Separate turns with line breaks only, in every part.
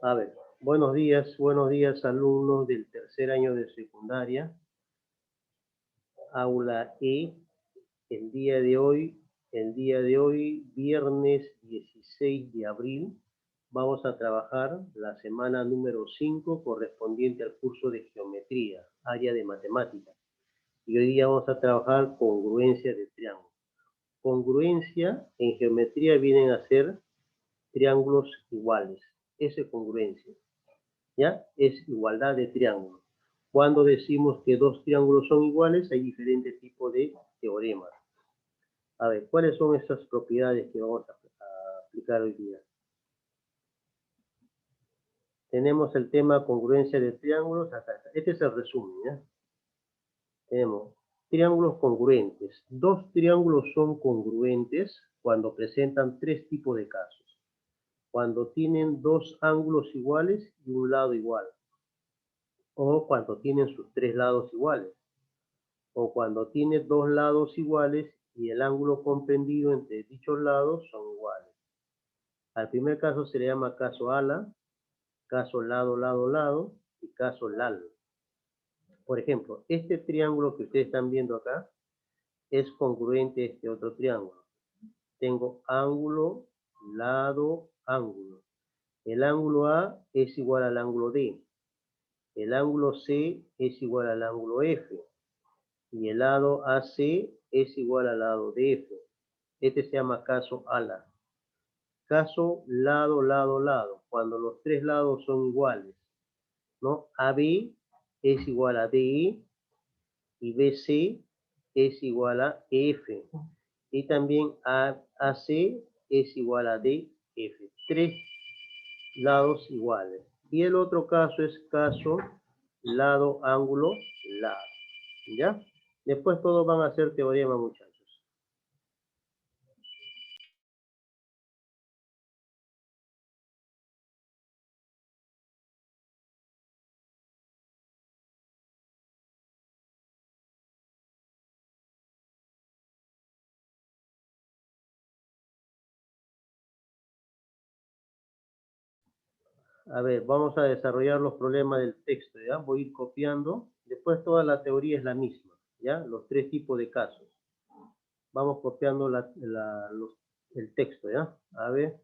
A ver, buenos días alumnos del tercer año de secundaria, aula E. El día de hoy, viernes 16 de abril, vamos a trabajar la semana número 5 correspondiente al curso de geometría, área de matemáticas. Y hoy día vamos a trabajar congruencia de triángulos. Congruencia en geometría vienen a ser triángulos iguales. Eso es congruencia. ¿Ya? Es igualdad de triángulos. Cuando decimos que dos triángulos son iguales, hay diferentes tipos de teoremas. A ver, ¿cuáles son esas propiedades que vamos a aplicar hoy día? Tenemos el tema congruencia de triángulos. Acá está. Este es el resumen, ¿ya? Tenemos triángulos congruentes. Dos triángulos son congruentes cuando presentan tres tipos de casos. Cuando tienen dos ángulos iguales y un lado igual. O cuando tienen sus tres lados iguales. O cuando tiene dos lados iguales y el ángulo comprendido entre dichos lados son iguales. Al primer caso se le llama caso ala, caso lado, lado, lado y caso lal. Por ejemplo, este triángulo que ustedes están viendo acá es congruente a este otro triángulo. Tengo ángulo, lado, ángulo. El ángulo A es igual al ángulo D. El ángulo C es igual al ángulo F. Y el lado AC es igual al lado de F. Este se llama caso ala. Caso lado, lado, lado, cuando los tres lados son iguales, ¿no? AB es igual a DE y BC es igual a EF. Y también AC es igual a DF. Tres lados iguales. Y el otro caso es caso lado, ángulo, lado. ¿Ya? Después todos van a ser teorema, muchachos. A ver, vamos a desarrollar los problemas del texto, ¿ya? Voy a ir copiando. Después toda la teoría es la misma, ¿ya? Los tres tipos de casos. Vamos copiando el texto, ¿ya? A ver.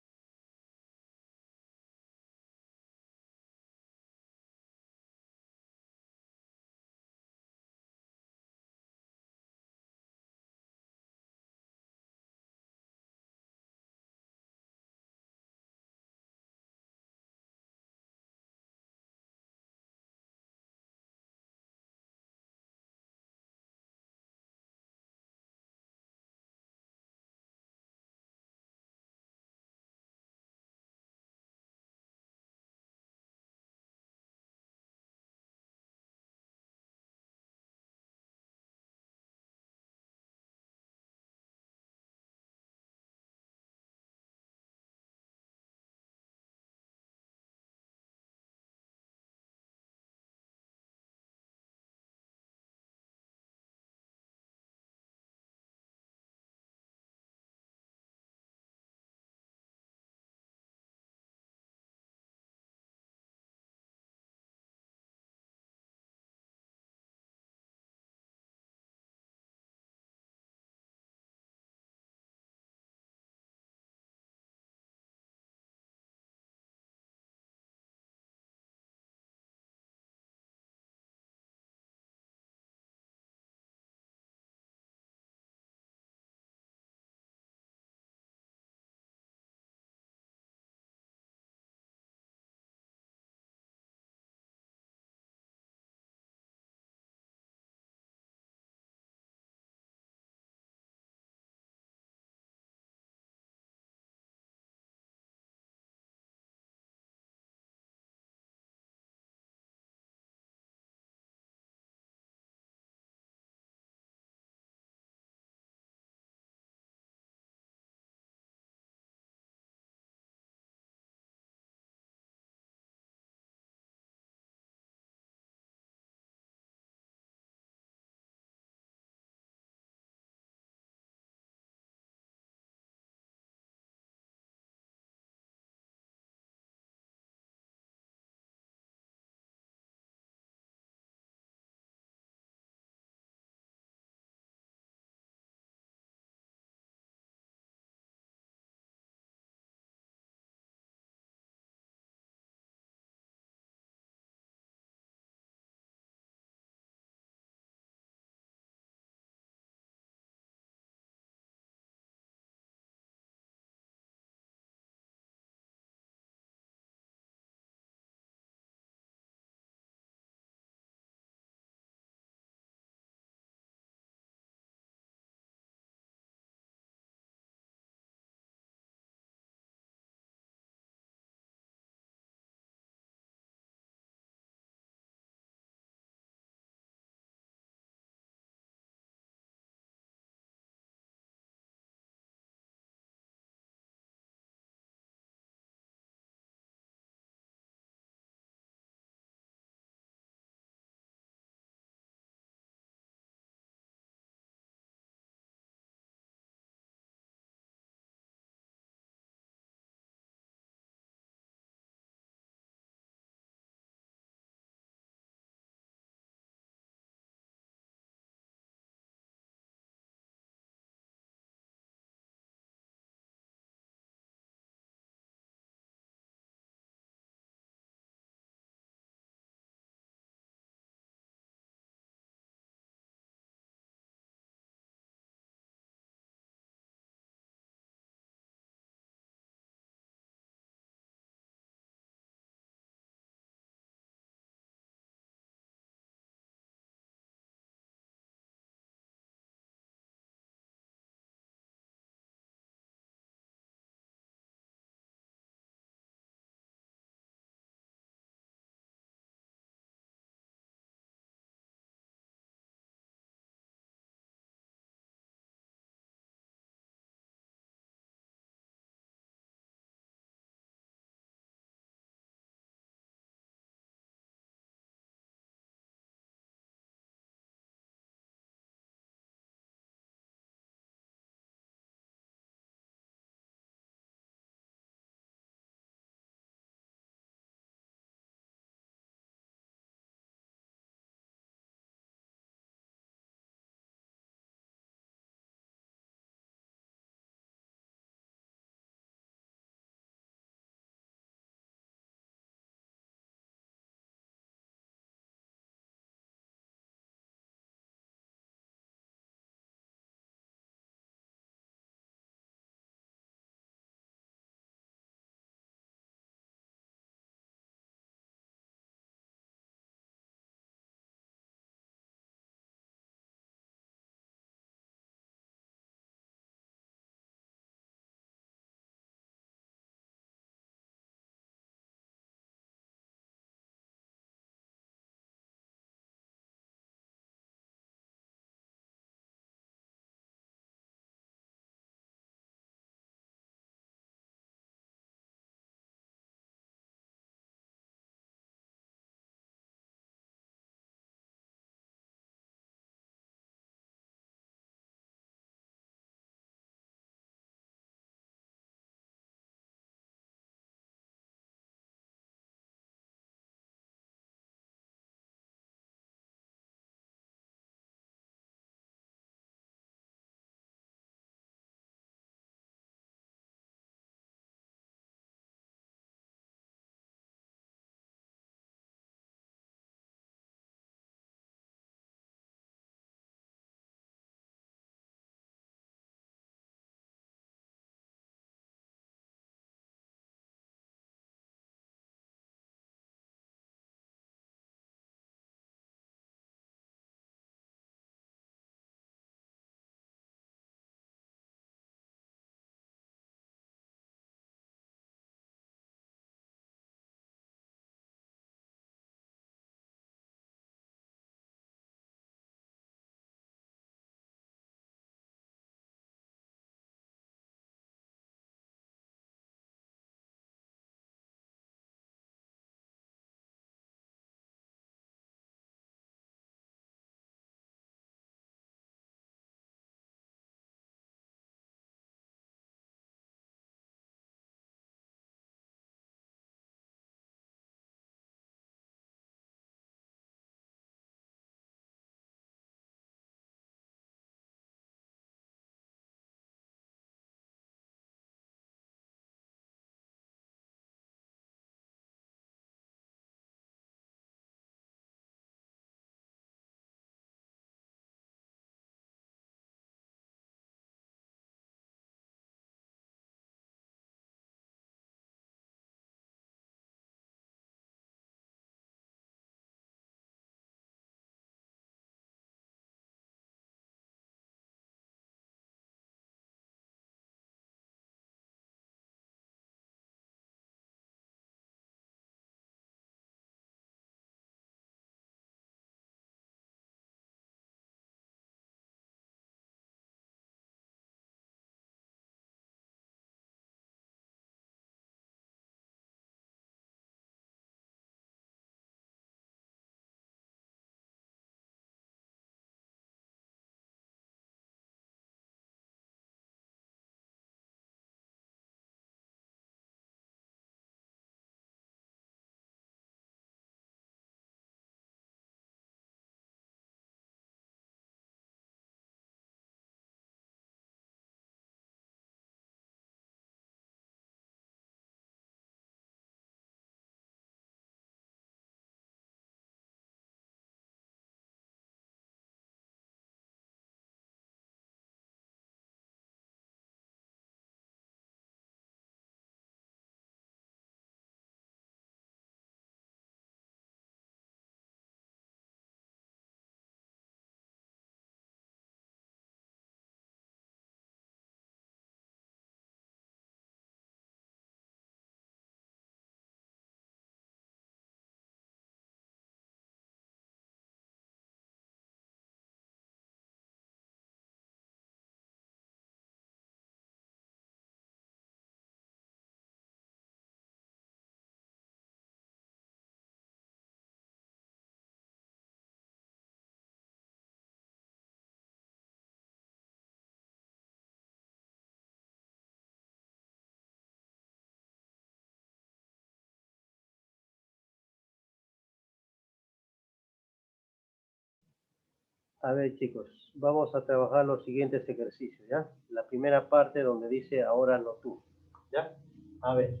A ver, chicos, vamos a trabajar los siguientes ejercicios, ¿ya? La primera parte donde dice ahora no tú, ¿ya? A ver,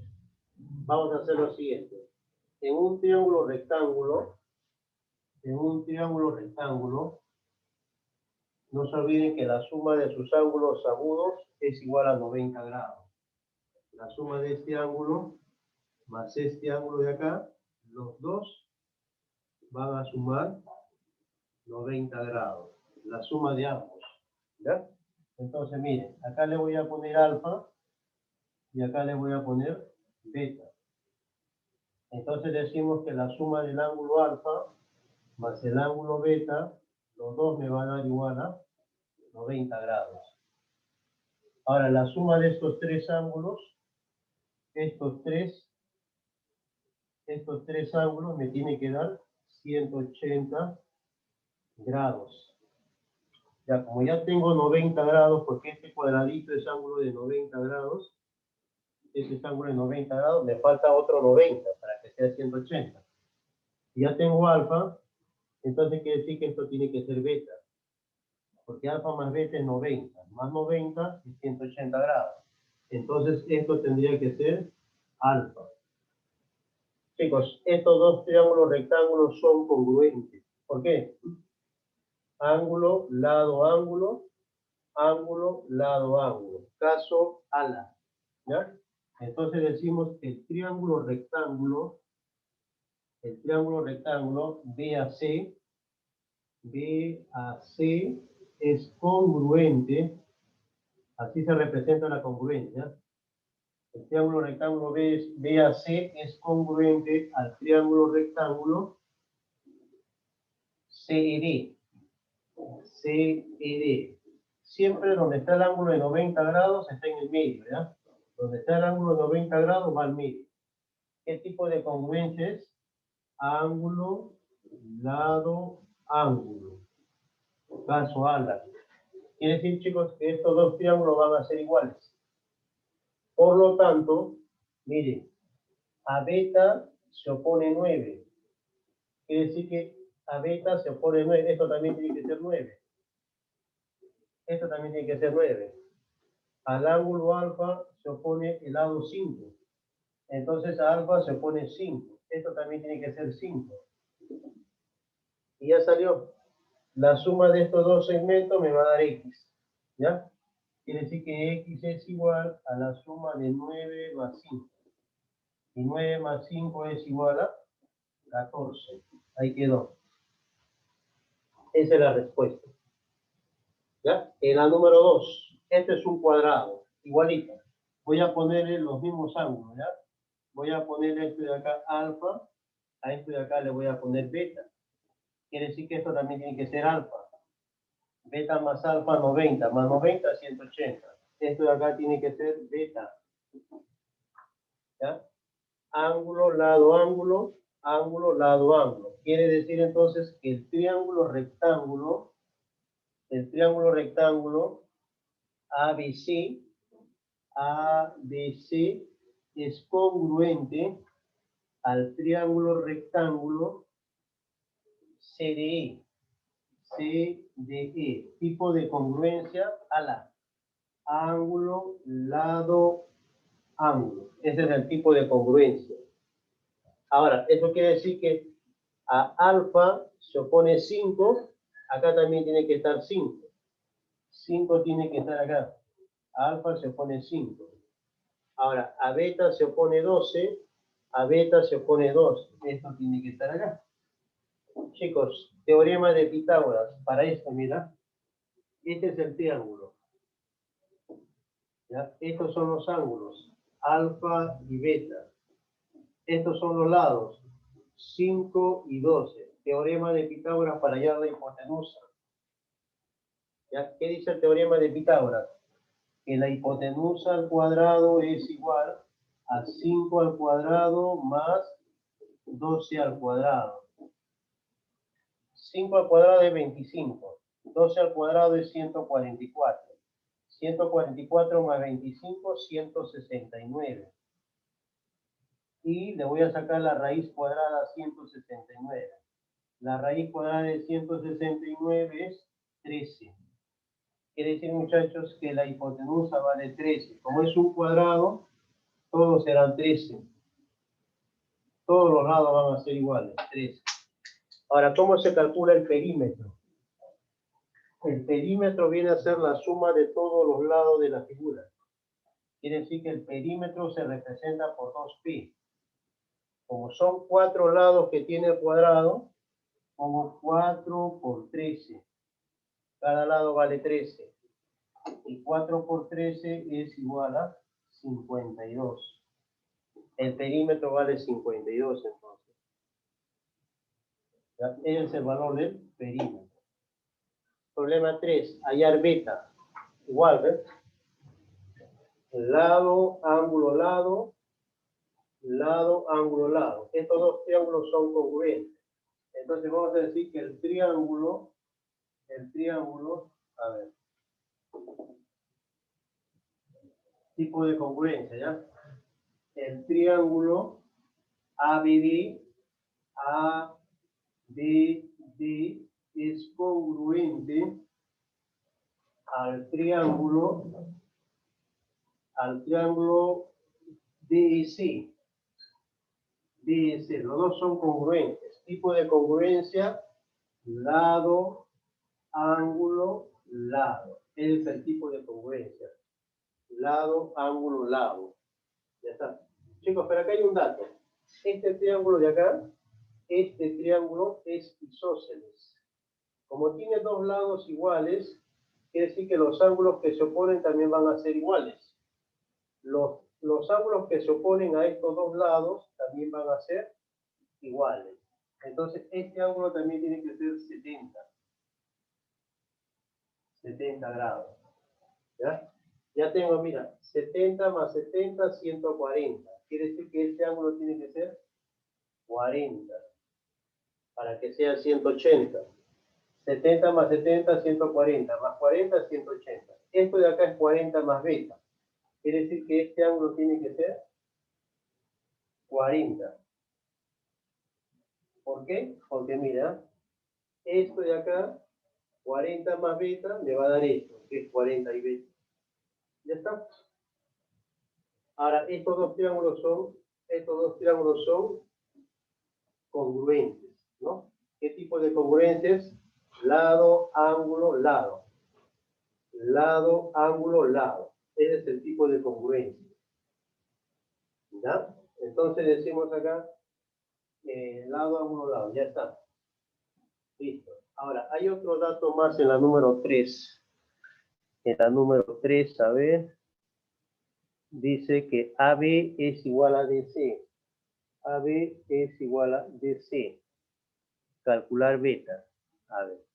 vamos a hacer lo siguiente. En un triángulo rectángulo, no se olviden que la suma de sus ángulos agudos es igual a 90 grados. La suma de este ángulo más este ángulo de acá, los dos van a sumar 90 grados. La suma de ambos, ¿ya? Entonces, miren, acá le voy a poner alfa y acá le voy a poner beta. Entonces decimos que la suma del ángulo alfa más el ángulo beta, los dos me van a dar igual a 90 grados. Ahora, la suma de estos tres ángulos, estos tres ángulos me tiene que dar 180 grados. Ya, como ya tengo 90 grados, porque este cuadradito es ángulo de 90 grados, este es ángulo de 90 grados, me falta otro 90 para que sea 180. Si ya tengo alfa, entonces quiere decir que esto tiene que ser beta, porque alfa más beta es 90, más 90 es 180 grados. Entonces esto tendría que ser alfa. Chicos, estos dos triángulos rectángulos son congruentes. ¿Por qué? Ángulo, lado, ángulo, ángulo, lado, ángulo. Caso ala. ¿Ya? Entonces decimos que el triángulo rectángulo BAC es congruente, así se representa la congruencia. El triángulo rectángulo BAC es congruente al triángulo rectángulo CED. Siempre donde está el ángulo de 90 grados está en el medio, ¿ya? Donde está el ángulo de 90 grados va al medio. ¿Qué tipo de congruencia es? Ángulo, lado, ángulo. Caso ala. Quiere decir, chicos, que estos dos triángulos van a ser iguales. Por lo tanto, miren, a beta se opone 9. Quiere decir que a beta se opone 9. Esto también tiene que ser 9. Esto también tiene que ser 9. Al ángulo alfa se opone el lado 5. Entonces a alfa se opone 5. Esto también tiene que ser 5. Y ya salió. La suma de estos dos segmentos me va a dar X. ¿Ya? Quiere decir que X es igual a la suma de 9 más 5. Y 9 más 5 es igual a 14. Ahí quedó. Esa es la respuesta. ¿Ya? En la número 2. Este es un cuadrado. Igualito. Voy a ponerle los mismos ángulos. ¿Ya? Voy a ponerle esto de acá alfa. A esto de acá le voy a poner beta. Quiere decir que esto también tiene que ser alfa. Beta más alfa 90. Más 90 180. Esto de acá tiene que ser beta. ¿Ya? Ángulo, lado, ángulo, ángulo, lado, ángulo. Quiere decir entonces que el triángulo rectángulo ABC es congruente al triángulo rectángulo CDE. Tipo de congruencia a la ángulo, lado, ángulo. Ese es el tipo de congruencia. Ahora, eso quiere decir que a alfa se opone 5, acá también tiene que estar 5. 5 tiene que estar acá. A alfa se opone 5. Ahora, a beta se opone 12, a beta se opone 2. Esto tiene que estar acá. Chicos, teorema de Pitágoras. Para esto, mira. Este es el triángulo. ¿Ya? Estos son los ángulos, alfa y beta. Estos son los lados, 5 y 12. Teorema de Pitágoras para hallar la hipotenusa. ¿Ya? ¿Qué dice el teorema de Pitágoras? Que la hipotenusa al cuadrado es igual a 5 al cuadrado más 12 al cuadrado. 5 al cuadrado es 25. 12 al cuadrado es 144. 144 más 25, 169. Y le voy a sacar la raíz cuadrada a 169. La raíz cuadrada de 169 es 13. Quiere decir, muchachos, que la hipotenusa vale 13. Como es un cuadrado, todos serán 13. Todos los lados van a ser iguales, 13. Ahora, ¿cómo se calcula el perímetro? El perímetro viene a ser la suma de todos los lados de la figura. Quiere decir que el perímetro se representa por 2pi. Como son 4 lados que tiene el cuadrado, pongo 4 por 13. Cada lado vale 13. Y 4 por 13 es igual a 52. El perímetro vale 52 entonces. Ese es el valor del perímetro. Problema 3, hallar beta. Igual, ¿ves? Lado, ángulo, lado, lado, ángulo, lado. Estos dos triángulos son congruentes. Entonces vamos a decir que el triángulo, a ver, tipo de congruencia, ¿ya? El triángulo ABD es congruente al triángulo DEC. DEC, los dos son congruentes. Tipo de congruencia, lado, ángulo, lado. Ese es el tipo de congruencia. Lado, ángulo, lado. Ya está. Chicos, pero acá hay un dato. Este triángulo de acá, este triángulo es isósceles. Como tiene dos lados iguales, quiere decir que los ángulos que se oponen también van a ser iguales. Los ángulos que se oponen a estos dos lados también van a ser iguales. Entonces, este ángulo también tiene que ser 70 grados. ¿Ya? Ya tengo, mira, 70 más 70, 140. Quiere decir que este ángulo tiene que ser 40 para que sea 180. 70 más 70, 140, más 40, 180. Esto de acá es 40 más beta. Quiere decir que este ángulo tiene que ser 40. ¿Por qué? Porque mira, esto de acá, 40 más beta, me va a dar esto, que es 40 y beta. ¿Ya está? Ahora, estos dos triángulos son congruentes, ¿no? ¿Qué tipo de congruencias? Lado, ángulo, lado. Lado, ángulo, lado. Ese es el tipo de congruencia. ¿Ya? Entonces decimos acá, lado, ángulo, lado. Ya está. Listo. Ahora, hay otro dato más en la número 3. En la número 3, a ver, dice que AB es igual a DC. AB es igual a DC. Calcular beta. A ver.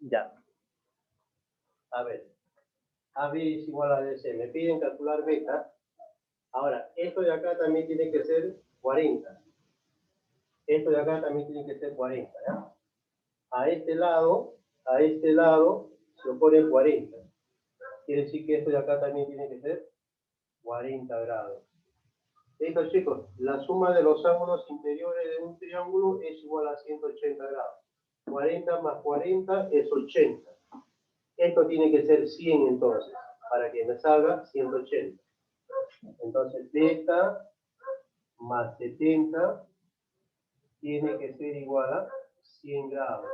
Ya. A ver. AB es igual a DC. Me piden calcular beta. Ahora, esto de acá también tiene que ser 40. Esto de acá también tiene que ser 40, ¿ya? A este lado se opone 40. Quiere decir que esto de acá también tiene que ser 40 grados. Listo, chicos. La suma de los ángulos interiores de un triángulo es igual a 180 grados. 40 más 40 es 80. Esto tiene que ser 100 entonces, para que me salga 180. Entonces, beta más 70 tiene que ser igual a 100 grados.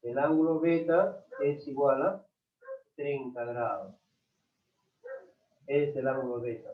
El ángulo beta es igual a 30 grados. Es el ángulo beta.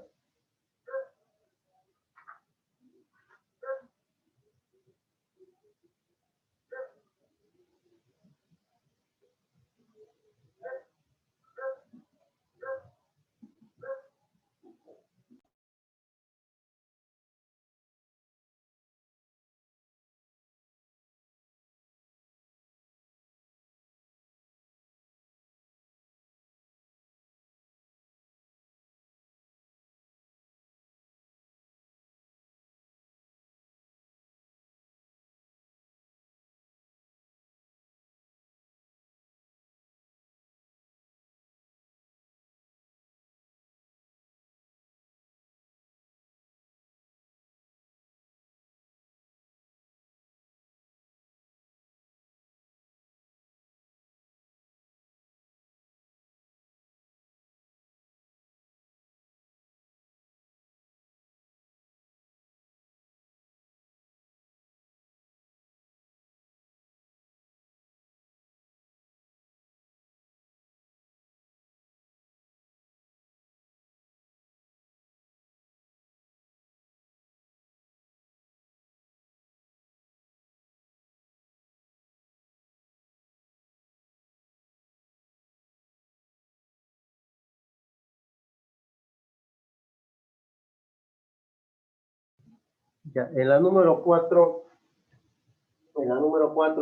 Ya, en la número 4,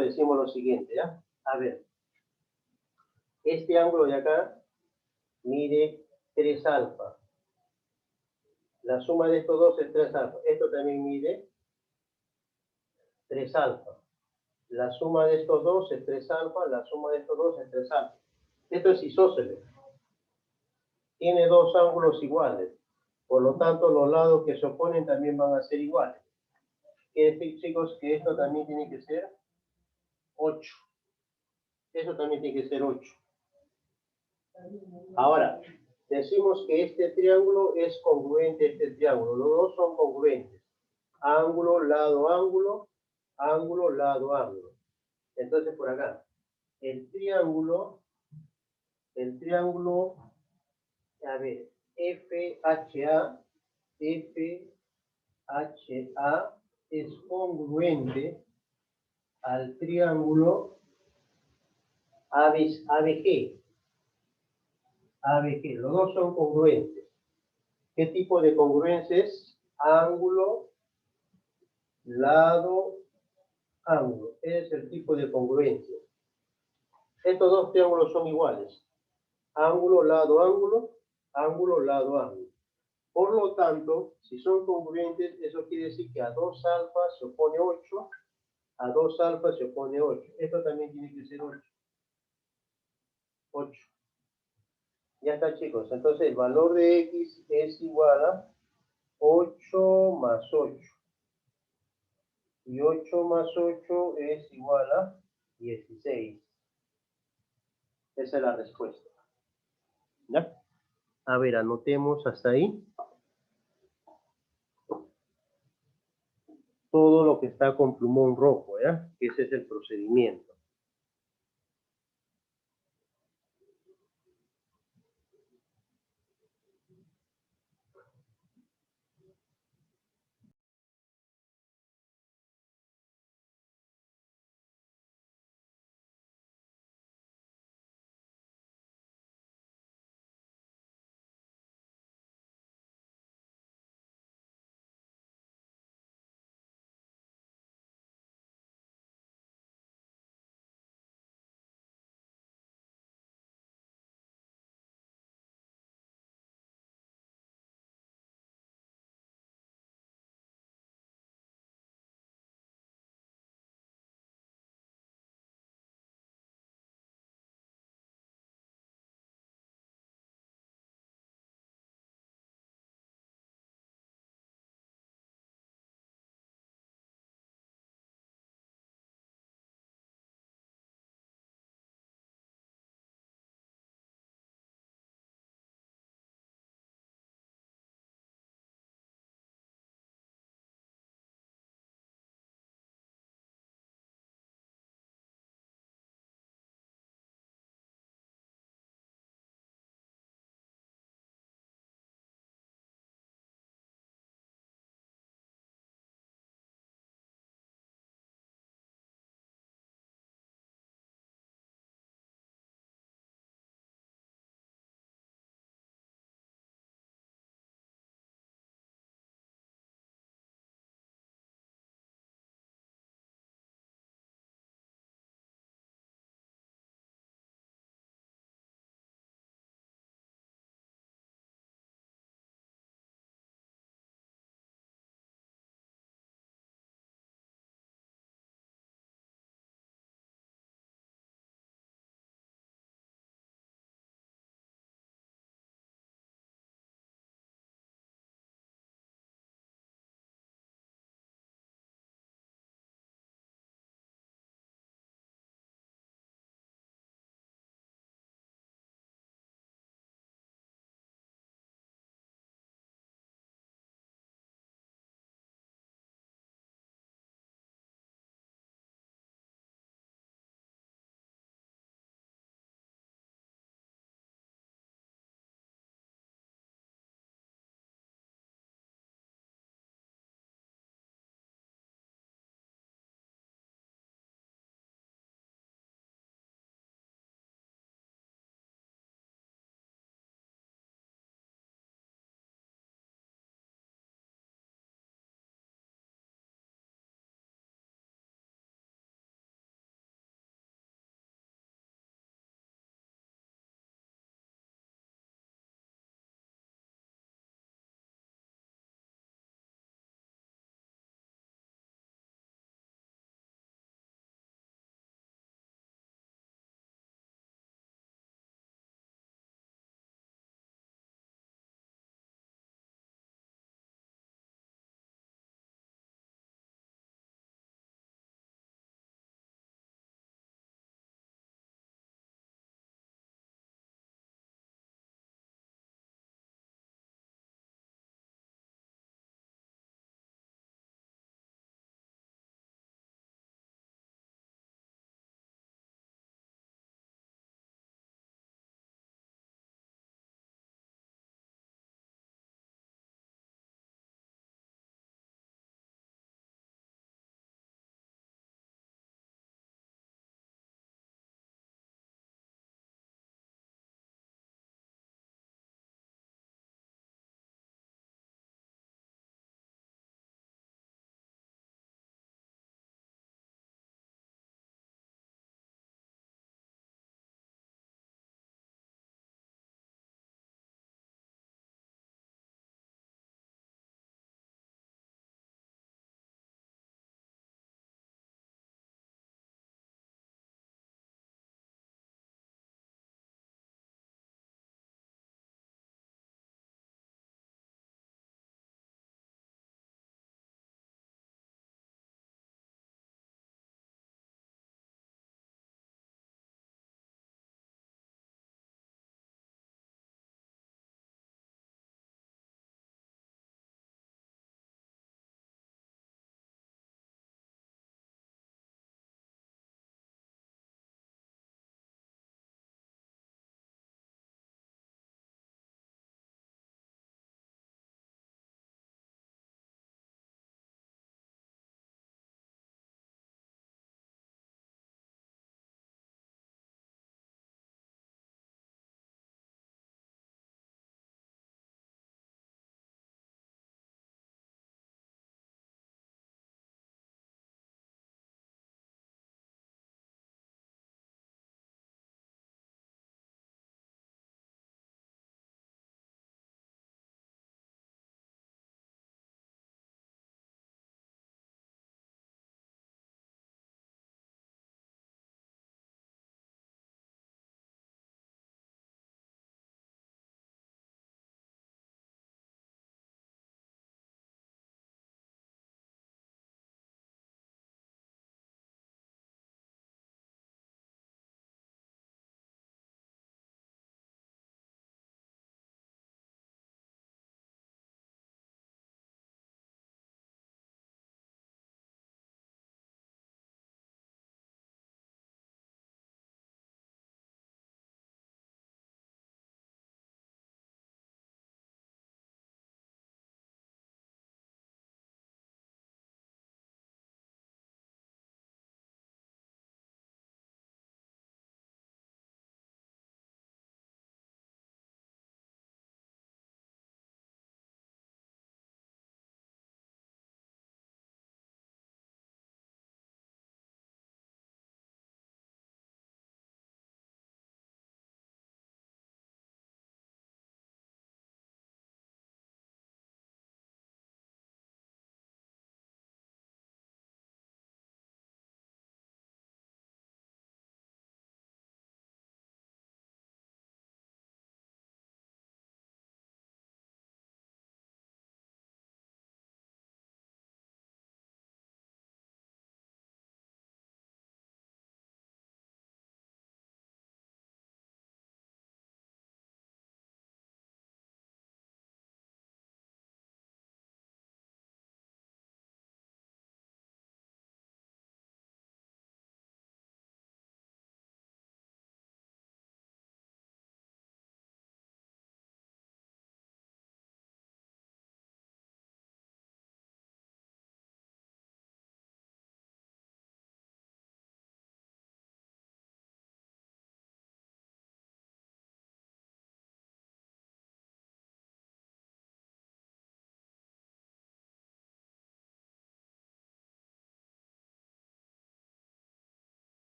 decimos lo siguiente, ¿ya? A ver, este ángulo de acá mide 3 alfa. La suma de estos dos es 3 alfa. Esto también mide 3 alfa. La suma de estos dos es 3 alfa, la suma de estos dos es 3 alfa. Esto es isósceles. Tiene dos ángulos iguales. Por lo tanto, los lados que se oponen también van a ser iguales. Quiere decir, chicos, que esto también tiene que ser 8. Eso también tiene que ser 8. Ahora, decimos que este triángulo es congruente a este triángulo. Los dos son congruentes. Ángulo, lado, ángulo, ángulo, lado, ángulo. Entonces, por acá, el triángulo, a ver, FHA, FHA es congruente al triángulo ABG. ABG, los dos son congruentes. ¿Qué tipo de congruencia es? Ángulo, lado, ángulo. Ese es el tipo de congruencia. Estos dos triángulos son iguales. Ángulo, lado, ángulo, ángulo, lado, ángulo. Por lo tanto, si son congruentes, eso quiere decir que a 2 alfa se opone 8, a 2 alfa se opone 8. Esto también tiene que ser 8. 8. Ya está, chicos. Entonces, el valor de x es igual a 8 más 8. Y 8 más 8 es igual a 16. Esa es la respuesta. ¿Ya? A ver, anotemos hasta ahí todo lo que está con plumón rojo, ¿ya? Ese es el procedimiento.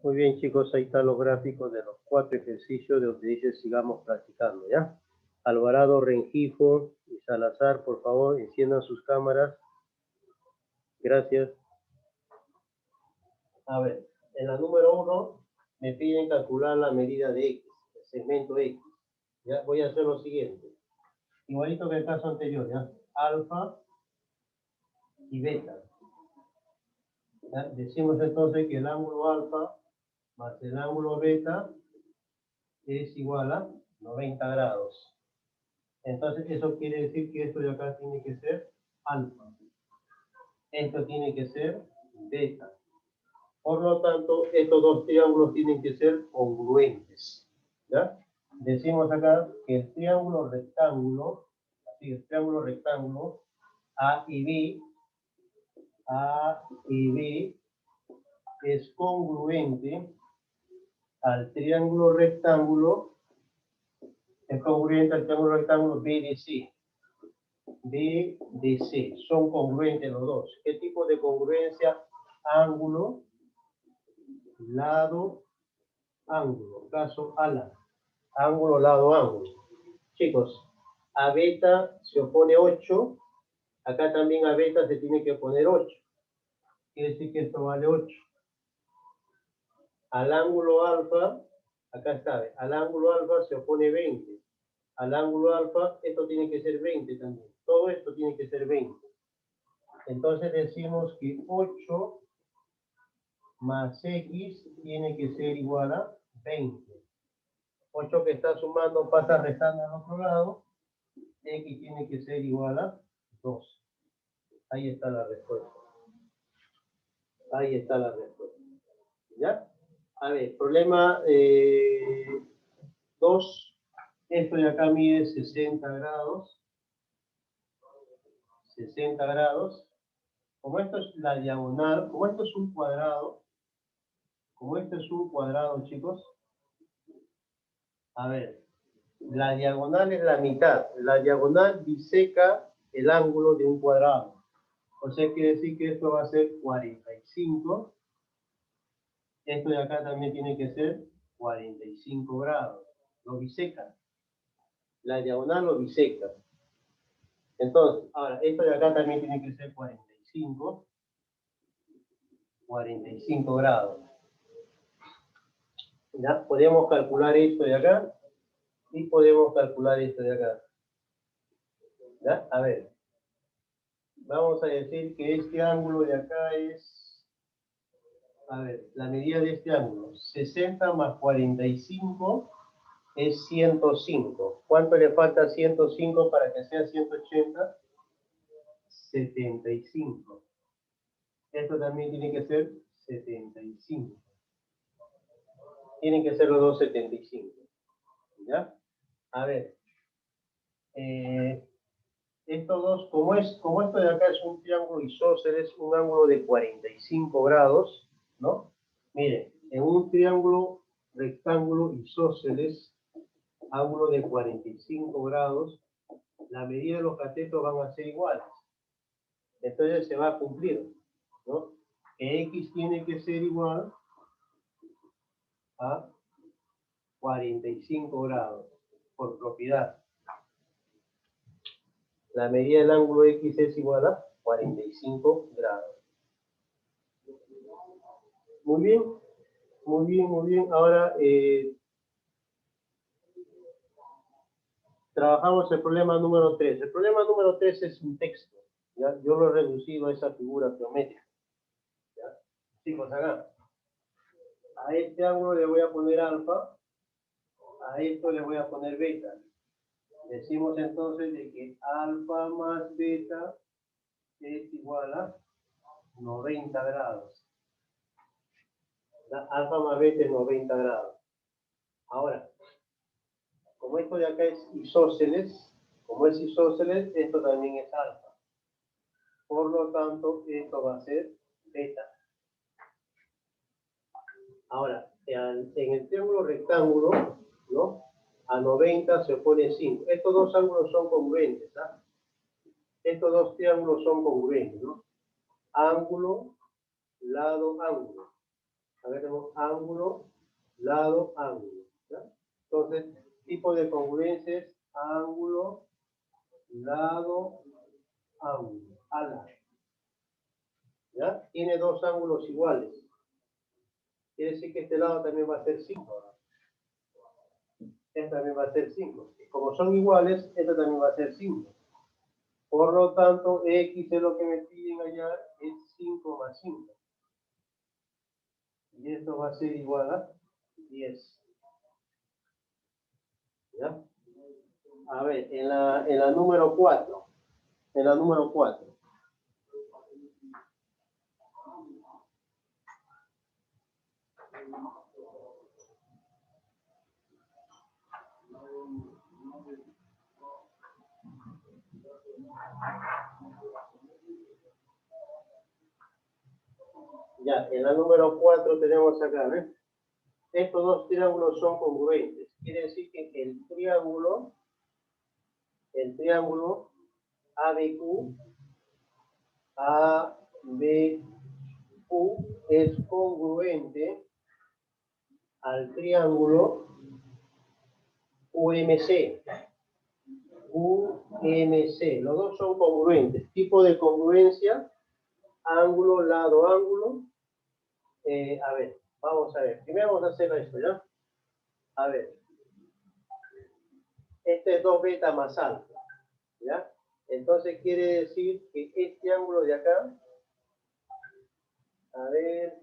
Muy bien, chicos, ahí están los gráficos de los 4 ejercicios de donde dice sigamos practicando, ¿ya? Alvarado, Rengifo y Salazar, por favor, enciendan sus cámaras. Gracias. A ver, en la número 1 me piden calcular la medida de X, el segmento X. ¿Ya? Voy a hacer lo siguiente. Igualito que el caso anterior, ¿ya? Alfa y beta. ¿Ya? Decimos entonces que el ángulo alfa más el ángulo beta es igual a 90 grados. Entonces eso quiere decir que esto de acá tiene que ser alfa. Esto tiene que ser beta. Por lo tanto, estos dos triángulos tienen que ser congruentes. ¿Ya? Decimos acá que el triángulo rectángulo, así el triángulo rectángulo, A y B es congruente al triángulo rectángulo, es congruente al triángulo rectángulo BDC. BDC, son congruentes los dos. ¿Qué tipo de congruencia? Ángulo, lado, ángulo. Caso ala. Ángulo, lado, ángulo. Chicos, a beta se opone 8. Acá también a beta se tiene que poner 8. Quiere decir que esto vale 8. Al ángulo alfa, acá está, al ángulo alfa se opone 20. Al ángulo alfa, esto tiene que ser 20 también. Todo esto tiene que ser 20. Entonces decimos que 8 más X tiene que ser igual a 20. 8 que está sumando pasa restando al otro lado. X tiene que ser igual a 2. Ahí está la respuesta. Ahí está la respuesta. ¿Ya? A ver, problema 2. Esto de acá mide 60 grados. 60 grados. Como esto es la diagonal, como esto es un cuadrado, chicos, a ver, la diagonal es la mitad. La diagonal biseca el ángulo de un cuadrado. O sea, quiere decir que esto va a ser 45. Esto de acá también tiene que ser 45 grados. Lo biseca. La diagonal lo biseca. Entonces, ahora, esto de acá también tiene que ser 45 grados. ¿Ya? Podemos calcular esto de acá y podemos calcular esto de acá. ¿Ya? A ver, vamos a decir que este ángulo de acá es, a ver, la medida de este ángulo, 60 más 45 es 105. ¿Cuánto le falta a 105 para que sea 180? 75. Esto también tiene que ser 75. Tienen que ser los dos 75. ¿Ya? A ver. Estos dos, como esto de acá es un triángulo isósceles, un ángulo de 45 grados, ¿no? Miren, en un triángulo rectángulo isósceles, ángulo de 45 grados, la medida de los catetos van a ser iguales. Entonces se va a cumplir, ¿no? Que X tiene que ser igual a 45 grados, por propiedad. La medida del ángulo X es igual a 45 grados. Muy bien, muy bien, muy bien. Ahora trabajamos el problema número 3. El problema número 3 es un texto. ¿Ya? Yo lo he reducido a esa figura geométrica. ¿Ya? Chicos, acá. A este ángulo le voy a poner alfa. A esto le voy a poner beta. Decimos entonces de que alfa más beta es igual a 90 grados. Alfa más beta es 90 grados. Ahora, como esto de acá es isósceles, esto también es alfa. Por lo tanto, esto va a ser beta. Ahora, en el triángulo rectángulo, ¿no? A 90 se opone 5. Estos dos ángulos son congruentes, ¿ah? Estos dos triángulos son congruentes, ¿no? Ángulo, lado, ángulo. A ver, tenemos ángulo, lado, ángulo. ¿Ya? Entonces, tipo de congruencia es ángulo, lado, ángulo. Ala. ¿Ya? Tiene dos ángulos iguales. Quiere decir que este lado también va a ser 5. Este también va a ser 5. Como son iguales, este también va a ser 5. Por lo tanto, X es lo que me piden allá, es 5 más 5. Y esto va a ser igual a 10. ¿Ya? A ver, en la número 4. En la número 4. Ya, en la número 4 tenemos acá, ¿ves? Estos dos triángulos son congruentes. Quiere decir que el triángulo ABQ, ABQ es congruente al triángulo UMC. UMC. Los dos son congruentes. Tipo de congruencia, ángulo, lado, ángulo. A ver, vamos a ver. Primero vamos a hacer esto, ¿ya? A ver. Este es 2 beta más alfa, ¿ya? Entonces quiere decir que este ángulo de acá, a ver,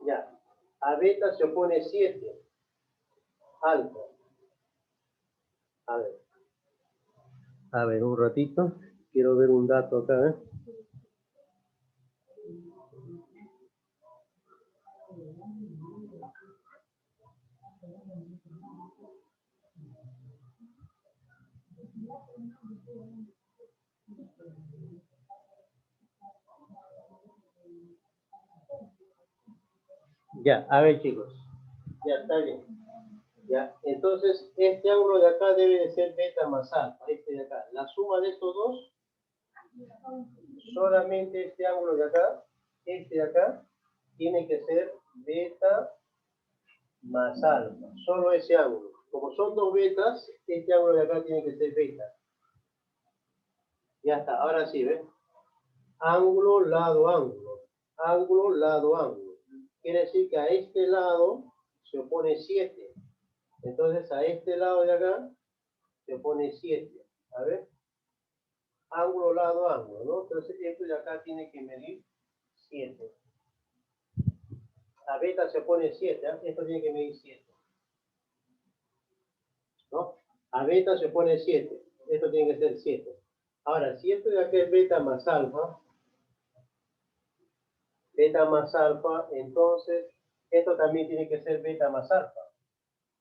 ya, a beta se opone 7, alfa. A ver, un ratito, quiero ver un dato acá, ¿eh? Ya, a ver chicos, ya está bien. Ya, entonces este ángulo de acá debe de ser beta más alfa, este de acá. La suma de estos dos, solamente este ángulo de acá, este de acá, tiene que ser beta más alfa, solo ese ángulo. Como son dos betas, este ángulo de acá tiene que ser beta. Ya está, ahora sí, ¿ves? Ángulo, lado, ángulo. Ángulo, lado, ángulo. Quiere decir que a este lado se opone 7. Entonces a este lado de acá se opone 7. A ver. Ángulo, lado, ángulo, ¿no? Entonces esto de acá tiene que medir 7. A beta se opone 7, ¿eh? Esto tiene que medir 7. ¿No? A beta se opone 7. Esto tiene que ser 7. Ahora, si esto de acá es beta más alfa, entonces esto también tiene que ser beta más alfa.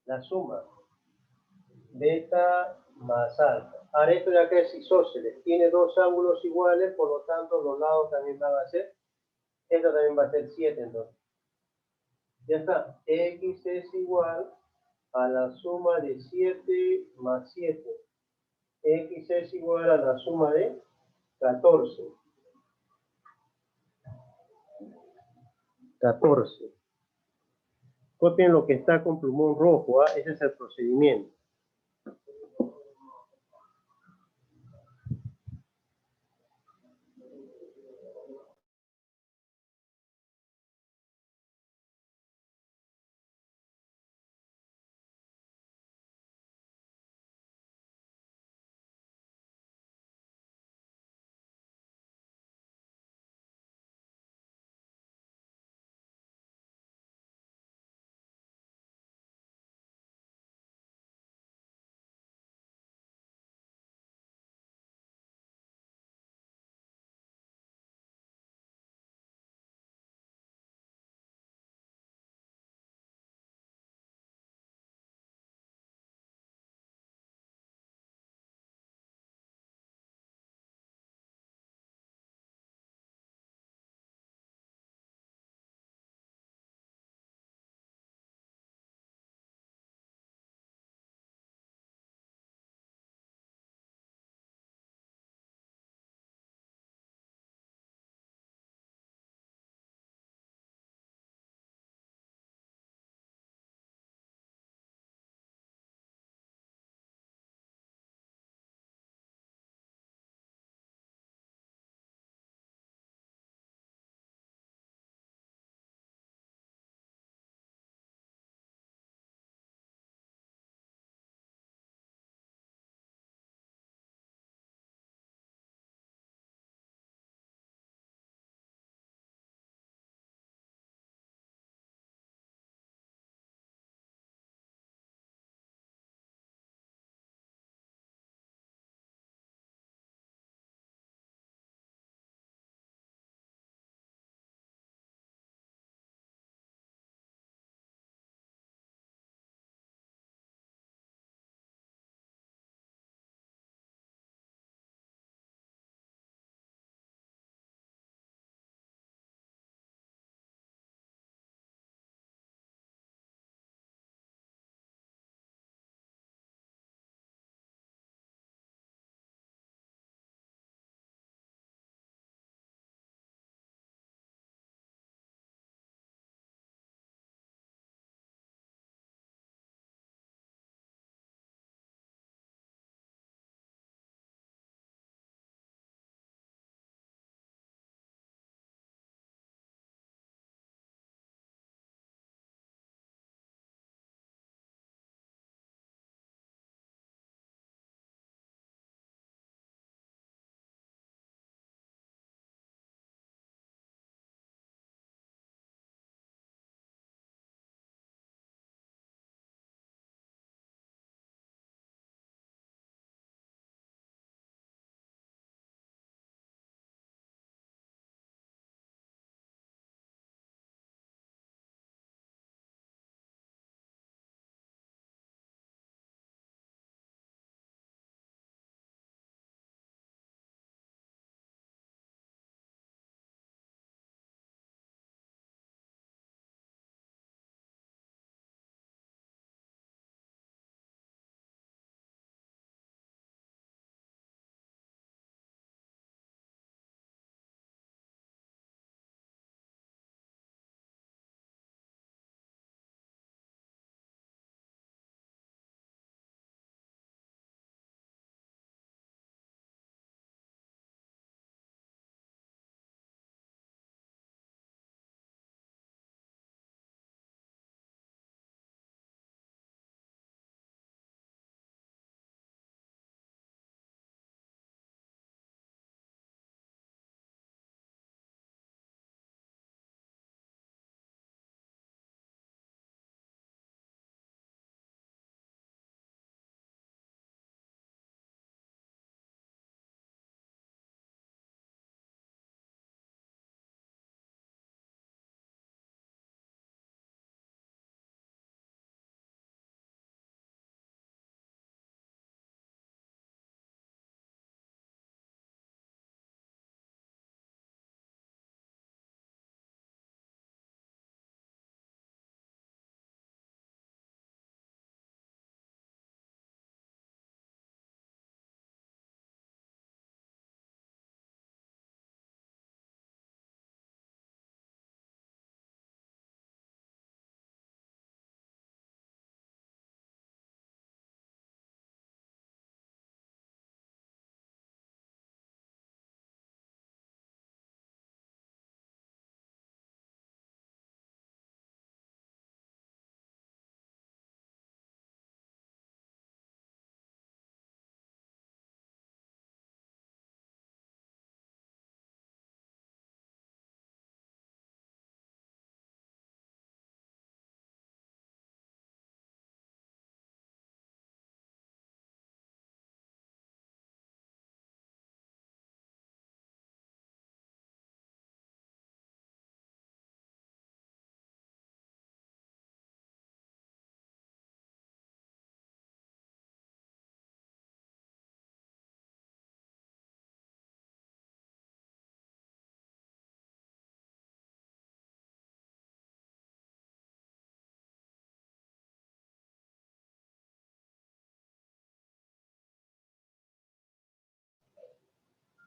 La suma. Beta más alfa. Ahora esto de acá es isósceles. Tiene dos ángulos iguales, por lo tanto los lados también van a ser. Esto también va a ser 7 entonces. Ya está. X es igual a la suma de 7 más 7. X es igual a la suma de 14. 14. Copien lo que está con plumón rojo, ¿ah? Ese es el procedimiento.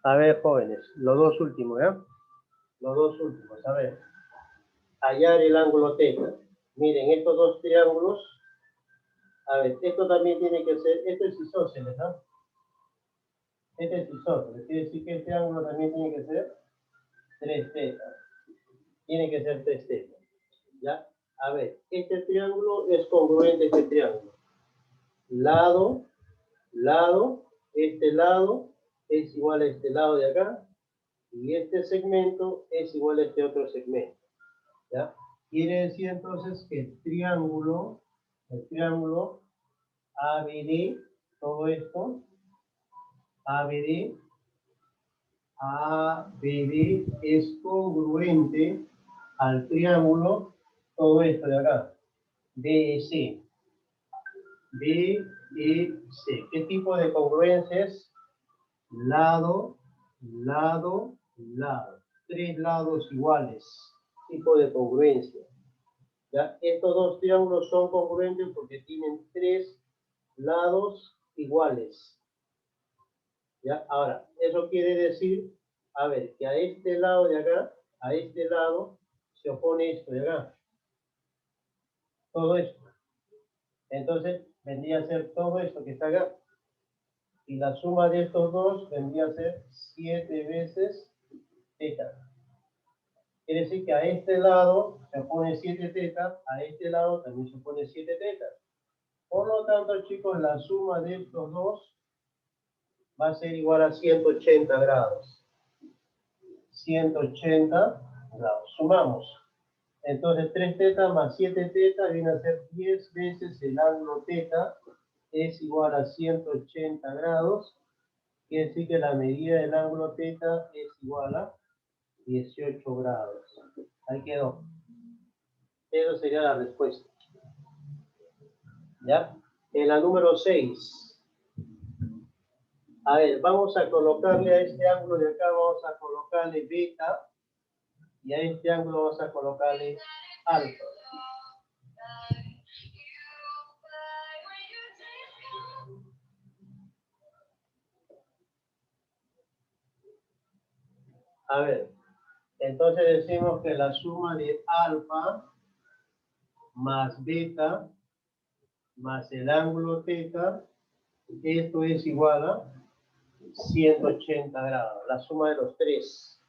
A ver, jóvenes, los dos últimos, ¿ya? Los dos últimos, a ver. Hallar el ángulo θ. Miren, estos dos triángulos, a ver, esto también tiene que ser, esto es isósceles, ¿no? Este es isósceles, quiere decir que el triángulo también tiene que ser 3θ. Tiene que ser 3θ, ¿ya? A ver, este triángulo es congruente a este triángulo. Lado, lado, este lado es igual a este lado de acá, y este segmento es igual a este otro segmento, ¿ya? Quiere decir entonces que el triángulo ABD, todo esto, ABD es congruente al triángulo, todo esto de acá, BEC. BEC. ¿Qué tipo de congruencia es? Lado, lado, lado. Tres lados iguales. Tipo de congruencia. ¿Ya? Estos dos triángulos son congruentes porque tienen tres lados iguales. ¿Ya? Ahora, eso quiere decir, a ver, que a este lado de acá, a este lado, se opone esto de acá. Todo esto. Entonces, vendría a ser todo esto que está acá. Y la suma de estos dos vendría a ser 7 veces θ. Quiere decir que a este lado se opone 7θ, a este lado también se opone 7θ. Por lo tanto, chicos, la suma de estos dos va a ser igual a 180 grados. 180 grados. Sumamos. Entonces, 3θ más 7θ viene a ser 10 veces el ángulo θ, es igual a 180 grados. Quiere decir que la medida del ángulo θ es igual a 18 grados. Ahí quedó. Esa sería la respuesta. ¿Ya? En la número 6. A ver, vamos a colocarle a este ángulo de acá, vamos a colocarle beta. Y a este ángulo vamos a colocarle alfa. A ver, entonces decimos que la suma de alfa más beta más el ángulo θ, esto es igual a 180 grados, la suma de los tres.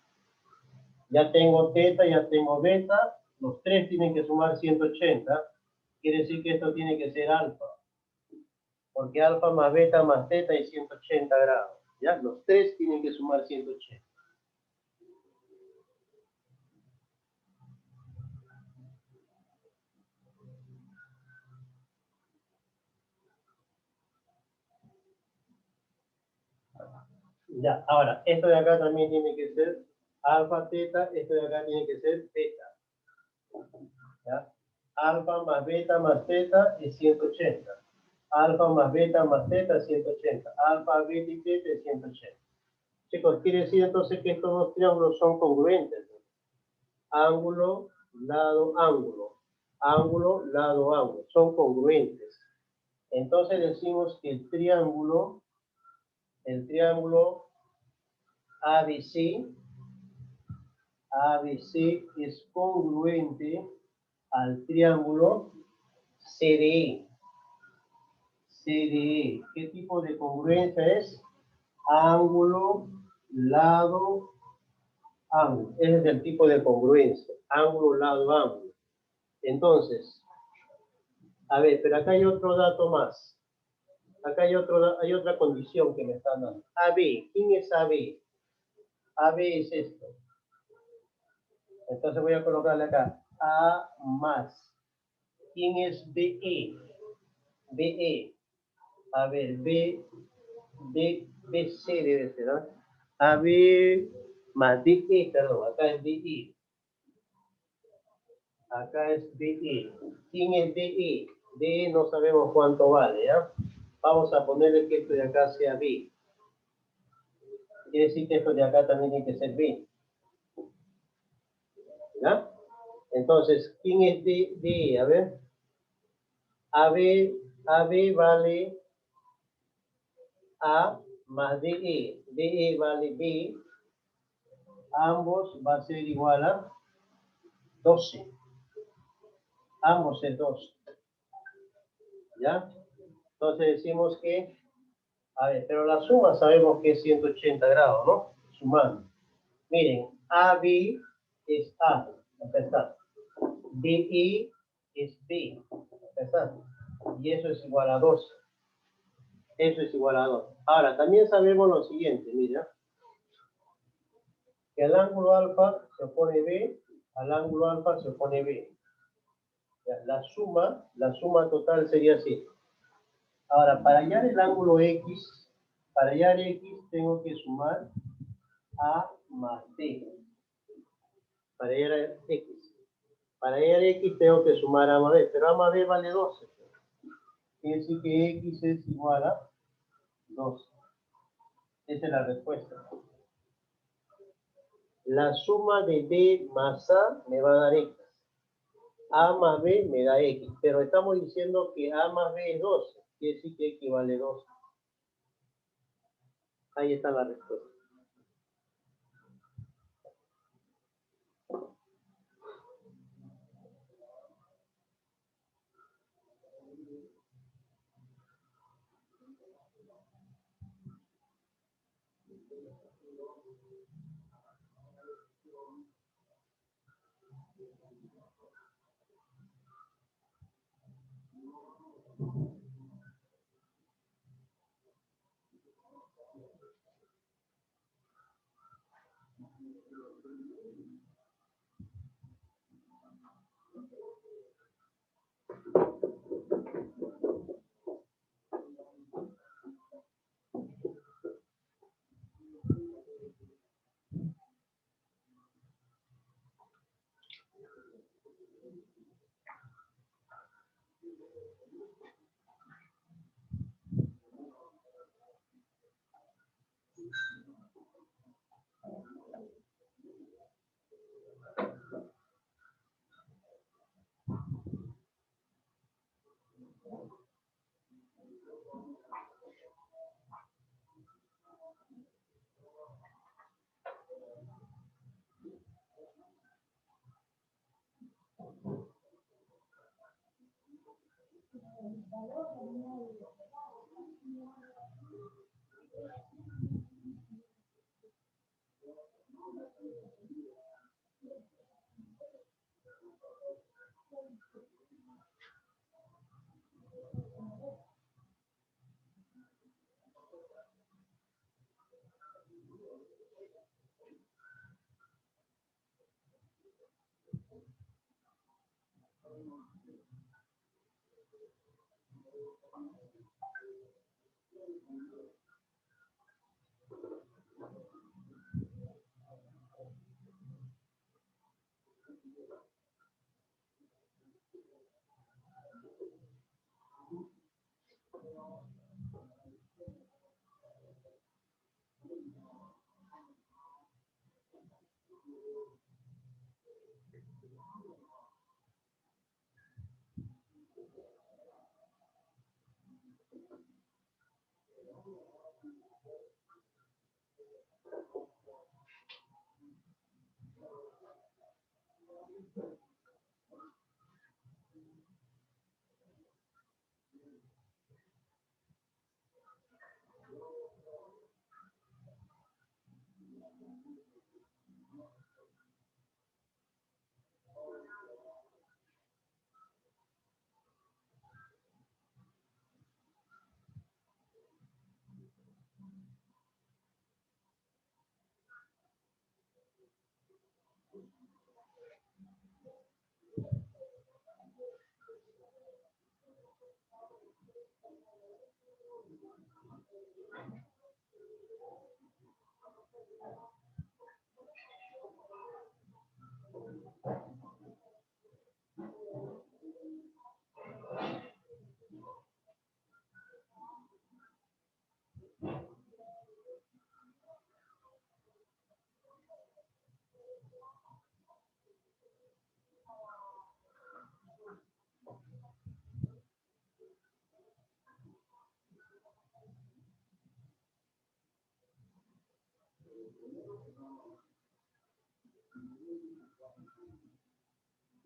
Ya tengo θ, ya tengo beta, los tres tienen que sumar 180, quiere decir que esto tiene que ser alfa, porque alfa más beta más θ es 180 grados, ya, los tres tienen que sumar 180. Ya, ahora, esto de acá también tiene que ser alfa, θ, esto de acá tiene que ser beta. ¿Ya? Alfa más beta más θ es 180. Alfa más beta más θ es 180. Alfa, beta y θ es 180. Chicos, quiere decir entonces que estos dos triángulos son congruentes. Ángulo, lado, ángulo. Ángulo, lado, ángulo. Son congruentes. Entonces decimos que el triángulo ABC es congruente al triángulo CDE. CDE. ¿Qué tipo de congruencia es? Ángulo, lado, ángulo. Ese es el tipo de congruencia. Ángulo, lado, ángulo. Entonces, a ver, pero acá hay otro dato más. Acá hay otra condición que me están dando. AB. ¿Quién es AB? AB es esto. Entonces voy a colocarle acá A más. ¿Quién es BE? BE. A ver, BC debe ser, ¿no? AB más DE, perdón, acá es DE. Acá es DE. ¿Quién es DE? DE no sabemos cuánto vale, ¿ya? Vamos a ponerle que esto de acá sea B. Quiere decir que esto de acá también tiene que ser B. ¿Ya? Entonces, ¿quién es DE? A ver. AB vale A más DE. DE vale B. Ambos va a ser igual a 12. Ambos es 12. ¿Ya? Entonces decimos que, a ver, pero la suma sabemos que es 180 grados, ¿no? Sumando. Miren, AB es A. Acá está. DE es B. Acá está. Y eso es igual a 12. Eso es igual a 2. Ahora, también sabemos lo siguiente, mira, que al ángulo alfa se opone B, al ángulo alfa se opone B. La suma total sería así. Ahora, para hallar el ángulo X, para hallar X tengo que sumar A más B. Para hallar X. Para hallar X tengo que sumar A más B, pero A más B vale 12. Quiere decir que X es igual a 12. Esa es la respuesta. La suma de B más A me va a dar X. A más B me da X, pero estamos diciendo que A más B es 12. Quiere decir que X vale 12. Ahí está la respuesta.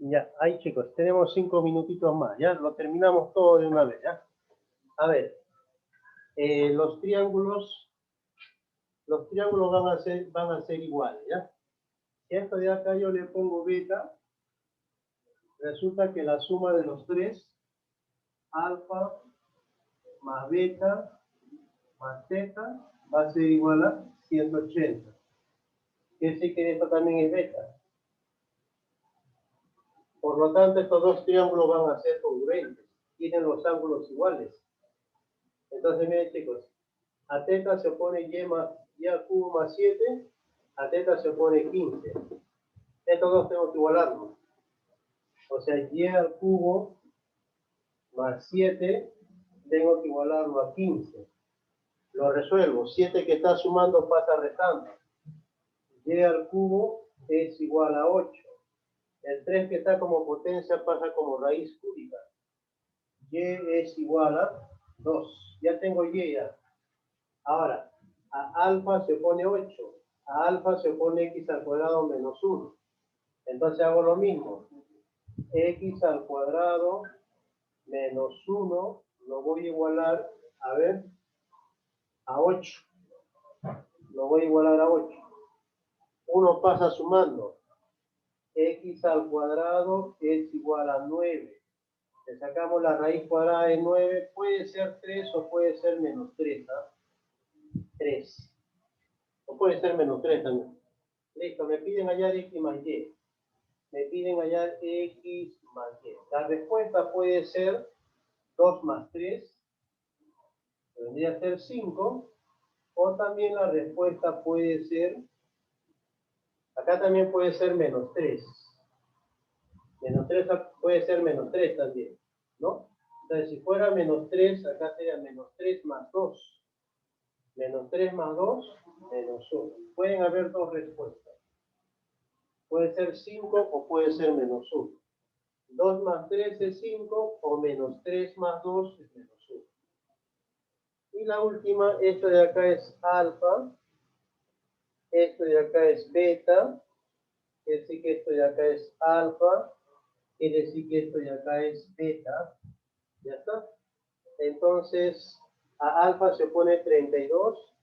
Ya, ahí chicos, tenemos 5 minutitos más, ya, lo terminamos todo de una vez, ya. A ver, los triángulos van a ser iguales, ya. Esto de acá yo le pongo beta, resulta que la suma de los tres, alfa más beta más teta, va a ser igual a 180. Quiere decir que esto también es beta. Por lo tanto, estos dos triángulos van a ser congruentes. Tienen los ángulos iguales. Entonces, miren chicos, a teta se opone y al cubo más 7, a teta se opone 15. Estos dos tengo que igualarlos. O sea, y al cubo más 7, tengo que igualarlo a 15. Lo resuelvo. 7 que está sumando pasa restando. Y al cubo es igual a 8. El 3 que está como potencia pasa como raíz cúbica. Y es igual a 2. Ya tengo y ya. Ahora, a alfa se pone 8. A alfa se pone x al cuadrado menos 1. Entonces hago lo mismo. X al cuadrado menos 1 lo voy a igualar, a ver, a 8. Lo voy a igualar a 8. Uno pasa sumando. X al cuadrado es igual a 9. Le sacamos la raíz cuadrada de 9. Puede ser 3 o puede ser menos 3. ¿Ah? 3. O puede ser menos 3 también. Listo, me piden hallar x más y. Me piden hallar x más y. La respuesta puede ser 2 más 3. Que vendría a ser 5. O también la respuesta puede ser, acá también puede ser menos 3. Menos 3 puede ser menos 3 también, ¿no? Entonces, si fuera menos 3, acá sería menos 3 más 2. Menos 3 más 2, menos 1. Pueden haber dos respuestas. Puede ser 5 o puede ser menos 1. 2 más 3 es 5 o menos 3 más 2 es menos 1. Y la última, esto de acá es alfa. Esto de acá es beta. Quiere decir que esto de acá es alfa. Quiere decir que esto de acá es beta. ¿Ya está? Entonces, a alfa se pone 32.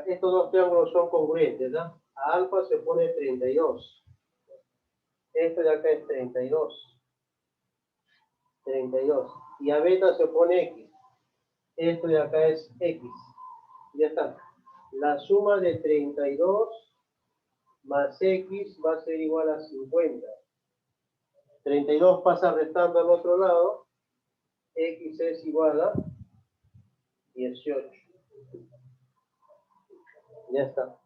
Estos dos triángulos son congruentes, ¿no? A alfa se pone 32. Esto de acá es 32. 32. Y a beta se pone x. Esto de acá es x. Ya está. La suma de 32 más x va a ser igual a 50. 32 pasa restando al otro lado. X es igual a 18. Ya está.